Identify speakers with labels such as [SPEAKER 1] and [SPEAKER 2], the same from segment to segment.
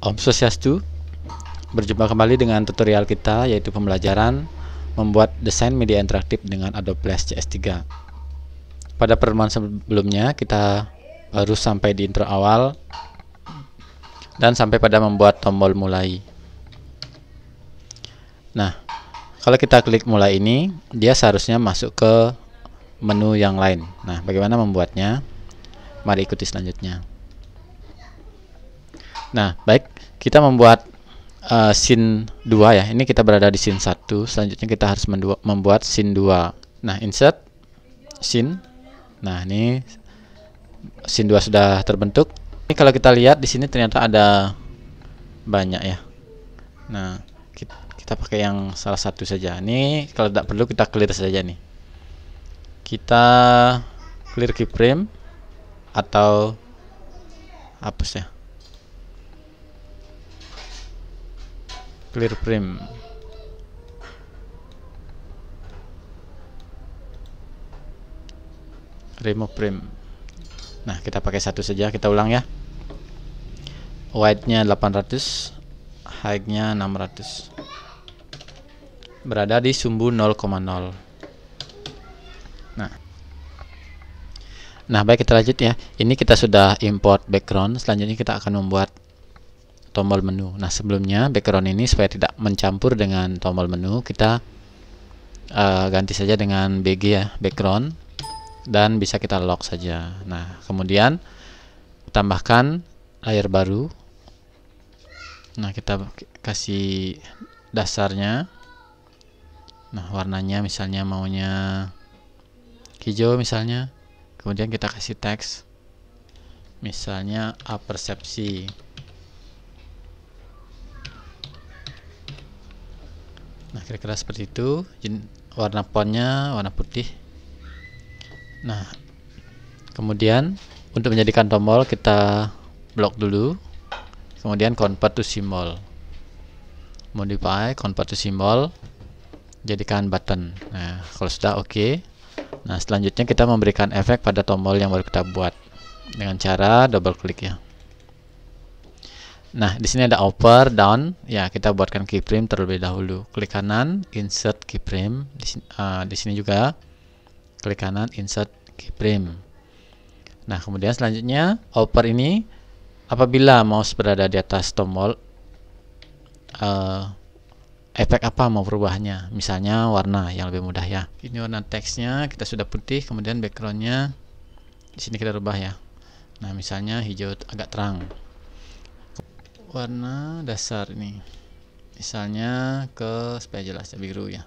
[SPEAKER 1] Om Swastiastu, berjumpa kembali dengan tutorial kita, yaitu pembelajaran membuat desain media interaktif dengan Adobe Flash CS3. Pada pertemuan sebelumnya kita baru sampai di intro awal dan sampai pada membuat tombol mulai. Nah, kalau kita klik mulai ini, dia seharusnya masuk ke menu yang lain. Nah, bagaimana membuatnya? Mari ikuti selanjutnya. Nah, baik, kita membuat scene 2 ya. Ini kita berada di scene 1. Selanjutnya kita harus membuat scene 2. Nah, insert scene. Nah, ini scene 2 sudah terbentuk. Ini kalau kita lihat di sini ternyata ada banyak ya. Nah, kita pakai yang salah satu saja. Ini kalau tidak perlu kita clear saja nih. Kita clear keyframe atau hapus ya. Clear frame. Remove frame. Nah, kita pakai satu saja, kita ulang ya. Width-nya 800, height-nya 600. Berada di sumbu 0,0. Nah, baik, kita lanjut ya. Ini kita sudah import background. Selanjutnya kita akan membuat tombol menu. Nah, sebelumnya background ini supaya tidak mencampur dengan tombol menu, kita ganti saja dengan BG ya, background, dan bisa kita lock saja. Nah, kemudian tambahkan layer baru. Nah, kita kasih dasarnya. Nah, warnanya misalnya maunya hijau misalnya. Kemudian kita kasih teks misalnya apersepsi. Nah, kira-kira seperti itu. Warna fontnya warna putih. Nah, kemudian untuk menjadikan tombol kita blok dulu. Kemudian convert to symbol. Modify convert to symbol. Jadikan button. Nah, kalau sudah oke. Nah, selanjutnya kita memberikan efek pada tombol yang baru kita buat dengan cara double klik ya. Nah, di sini ada upper, down. Ya, kita buatkan keyframe terlebih dahulu. Klik kanan, insert keyframe. Di sini juga klik kanan, insert keyframe. Nah, kemudian selanjutnya upper ini apabila mouse berada di atas tombol, efek apa mau perubahannya? Misalnya warna yang lebih mudah ya. Ini warna teksnya kita sudah putih, kemudian backgroundnya di sini kita rubah ya. Nah, misalnya hijau agak terang. Warna dasar ini misalnya ke supaya jelas ya, biru ya.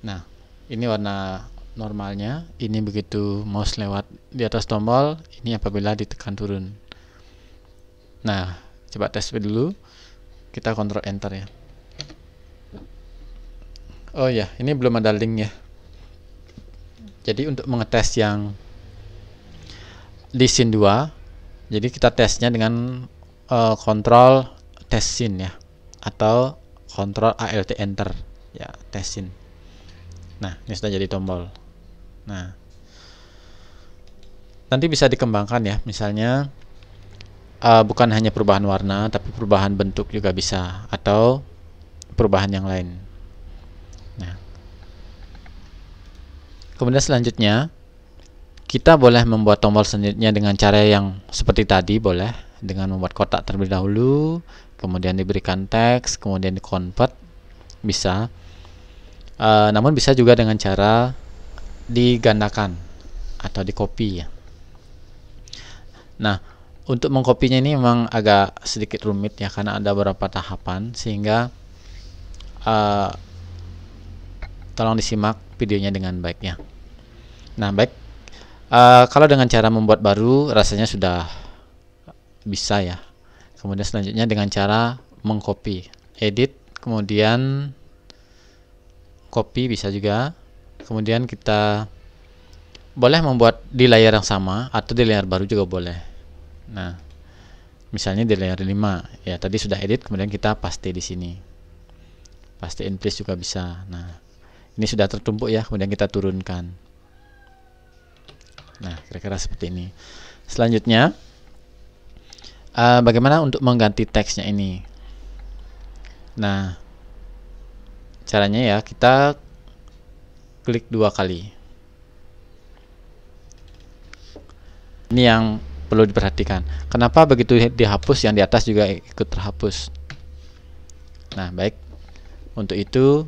[SPEAKER 1] Nah, ini warna normalnya. Ini begitu mouse lewat di atas tombol, ini apabila ditekan turun. Nah, coba tes dulu. Kita kontrol enter ya. Oh ya, ini belum ada link ya. Jadi untuk mengetes yang di scene 2, jadi kita tesnya dengan kontrol test scene ya, atau kontrol ALT enter ya, test scene. Nah, ini sudah jadi tombol. Nah, nanti bisa dikembangkan ya, misalnya bukan hanya perubahan warna, tapi perubahan bentuk juga bisa, atau perubahan yang lain. Nah, kemudian selanjutnya kita boleh membuat tombol selanjutnya dengan cara yang seperti tadi, boleh dengan membuat kotak terlebih dahulu, kemudian diberikan teks, kemudian di convert, bisa. Namun bisa juga dengan cara digandakan atau di copy ya. Nah, untuk mengkopinya ini memang agak sedikit rumit ya, karena ada beberapa tahapan, sehingga tolong disimak videonya dengan baik ya. Nah, baik, kalau dengan cara membuat baru rasanya sudah bisa ya. Kemudian selanjutnya dengan cara mengcopy, edit, kemudian copy bisa juga. Kemudian kita boleh membuat di layar yang sama atau di layar baru juga boleh. Nah, misalnya di layar 5 ya, tadi sudah edit, kemudian kita paste di sini. Paste in place juga bisa. Nah, ini sudah tertumpuk ya, kemudian kita turunkan. Nah, kira-kira seperti ini. Selanjutnya bagaimana untuk mengganti teksnya ini? Nah, caranya ya, kita klik 2 kali. Ini yang perlu diperhatikan. Kenapa begitu dihapus, yang di atas juga ikut terhapus? Nah, baik. Untuk itu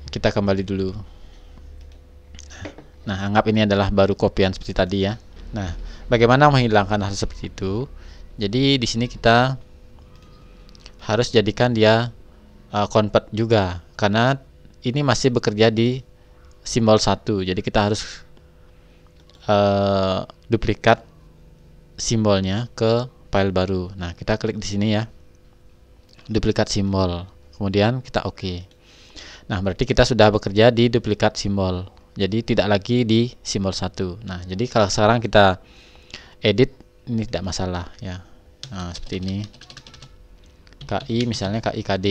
[SPEAKER 1] kita kembali dulu. Nah, anggap ini adalah baru kopian seperti tadi ya. Nah, bagaimana menghilangkan hal seperti itu? Jadi di sini kita harus jadikan dia convert juga, karena ini masih bekerja di simbol 1. Jadi kita harus duplikat simbolnya ke file baru. Nah, kita klik di sini ya, duplikat simbol, kemudian kita oke. Nah, berarti kita sudah bekerja di duplikat simbol, jadi tidak lagi di simbol 1. Nah, jadi kalau sekarang kita edit, ini tidak masalah ya. Nah, seperti ini, KI misalnya KI KD.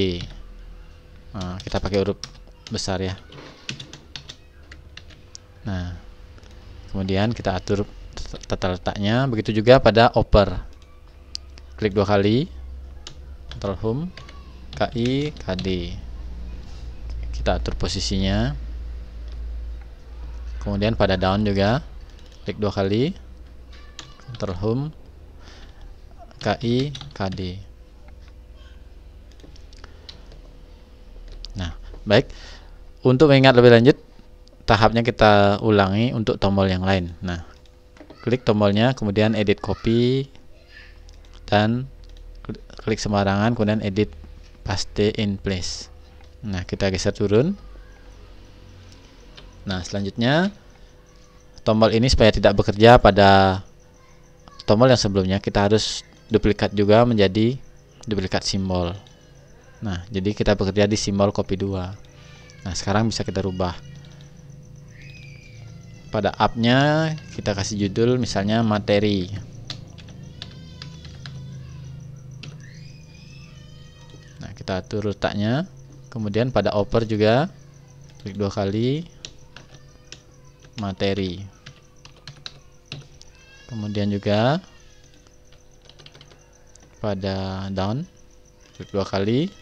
[SPEAKER 1] Nah, kita pakai huruf besar ya. Nah, kemudian kita atur tata letaknya. Begitu juga pada upper, klik 2 kali, Ctrl Home, KI KD, kita atur posisinya. Kemudian pada down juga, klik 2 kali, Ctrl Home, KI KD. Nah, baik. Untuk mengingat lebih lanjut, tahapnya kita ulangi untuk tombol yang lain. Nah, klik tombolnya, kemudian edit copy, dan klik sembarangan, kemudian edit paste in place. Nah, kita geser turun. Nah, selanjutnya tombol ini supaya tidak bekerja pada tombol yang sebelumnya, kita harus duplikat juga menjadi duplikat simbol. Nah, jadi kita bekerja di simbol copy 2. Nah, sekarang bisa kita rubah. Pada up-nya kita kasih judul misalnya materi. Nah, kita atur letaknya. Kemudian pada upper juga klik 2 kali, materi. Kemudian juga pada down klik 2 kali,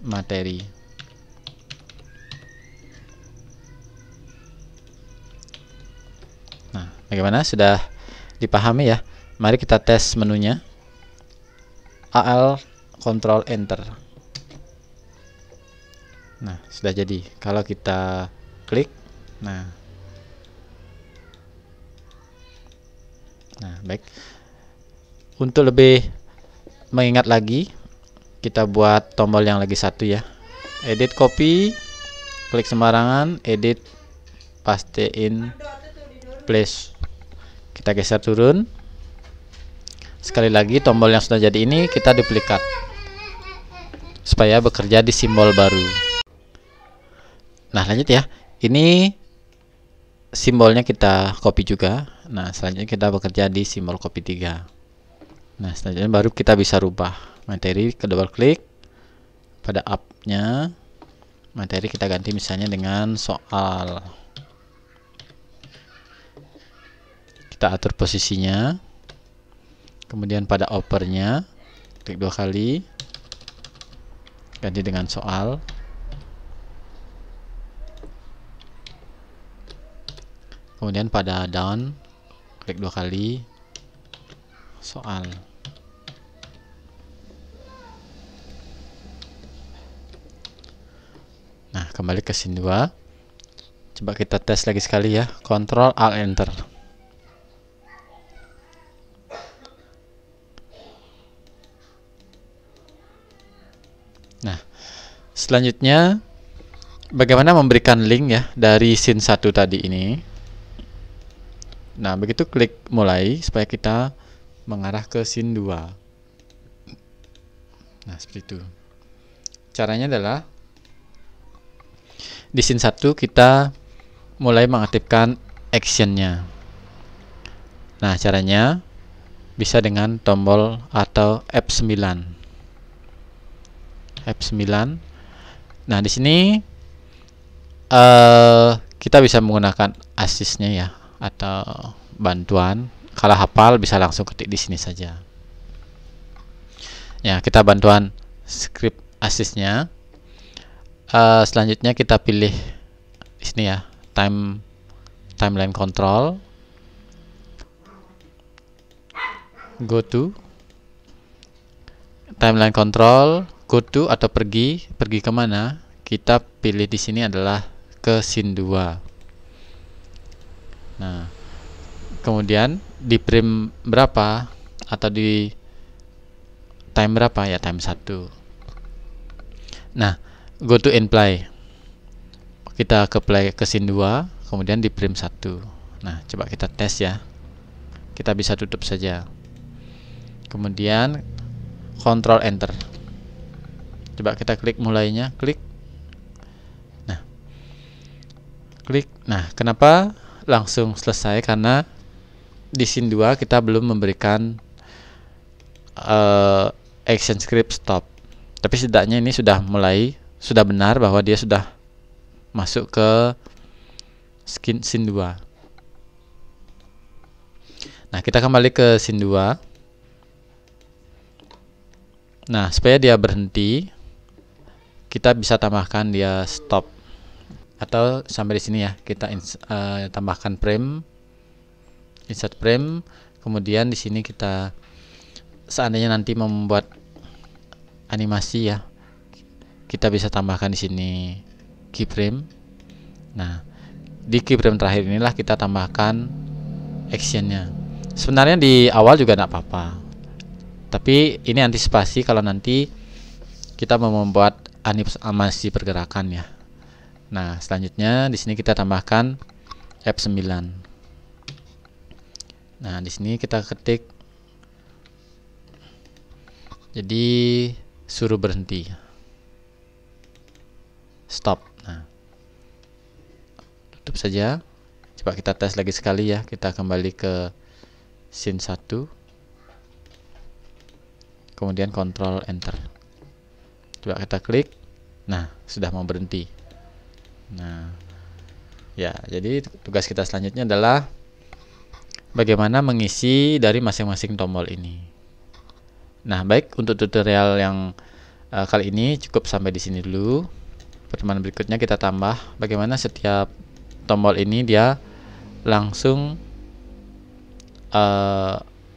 [SPEAKER 1] materi. Nah, bagaimana? Sudah dipahami ya? Mari kita tes menunya. AL Ctrl Enter. Nah, sudah jadi. Kalau kita klik, nah baik. Untuk lebih mengingat lagi, kita buat tombol yang lagi satu ya. Edit copy, klik sembarangan, edit paste in place. Kita geser turun. Sekali lagi tombol yang sudah jadi ini kita duplikat supaya bekerja di simbol baru. Nah, lanjut ya. Ini simbolnya kita copy juga. Nah, selanjutnya kita bekerja di simbol copy 3. Nah, selanjutnya baru kita bisa rubah materi, ke double klik. Pada up-nya materi kita ganti misalnya dengan soal. Kita atur posisinya. Kemudian pada upper-nya klik 2 kali, ganti dengan soal. Kemudian pada down klik 2 kali, soal. Nah, kembali ke scene 2. Coba kita tes lagi sekali ya. Ctrl Alt Enter. Nah, selanjutnya bagaimana memberikan link ya dari scene 1 tadi ini. Nah, begitu klik mulai supaya kita mengarah ke scene 2. Nah, seperti itu. Caranya adalah di scene 1 kita mulai mengaktifkan actionnya. Nah, caranya bisa dengan tombol atau F9. F9. Nah, di sini kita bisa menggunakan asisnya ya, atau bantuan Kalau hafal bisa langsung ketik di sini saja. Ya, kita bantuan script assist-nya. Selanjutnya kita pilih di sini ya, timeline control, go to timeline control, go to atau pergi kemana? Kita pilih di sini adalah ke scene 2. Nah, kemudian di frame berapa atau di time berapa ya, time 1. Nah, go to end play, kita ke play ke scene 2, kemudian di frame 1. Nah, coba kita tes ya, kita bisa tutup saja, kemudian Ctrl Enter, coba kita klik mulainya, klik. Nah, kenapa langsung selesai? Karena di scene 2 kita belum memberikan action script stop, tapi setidaknya ini sudah benar bahwa dia sudah masuk ke scene 2. Nah, kita kembali ke scene 2. Nah, supaya dia berhenti, kita bisa tambahkan dia stop, atau sampai di sini ya, kita tambahkan frame, insert frame, kemudian di sini kita seandainya nanti membuat animasi ya, kita bisa tambahkan di sini keyframe. Nah, di keyframe terakhir inilah kita tambahkan actionnya. Sebenarnya di awal juga tidak apa-apa, tapi ini antisipasi kalau nanti kita mau membuat animasi pergerakan ya. Nah, selanjutnya di sini kita tambahkan F9. Nah, di sini kita ketik, jadi suruh berhenti, stop. Nah, tutup saja. Coba kita tes lagi sekali ya, kita kembali ke scene 1, kemudian Ctrl Enter, coba kita klik. Nah, sudah mau berhenti. Nah, ya, jadi tugas kita selanjutnya adalah bagaimana mengisi dari masing-masing tombol ini. Nah, baik, untuk tutorial yang kali ini cukup sampai di sini dulu. Pertemuan berikutnya kita tambah bagaimana setiap tombol ini dia langsung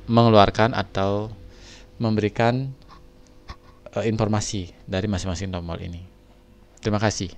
[SPEAKER 1] mengeluarkan atau memberikan informasi dari masing-masing tombol ini. Terima kasih.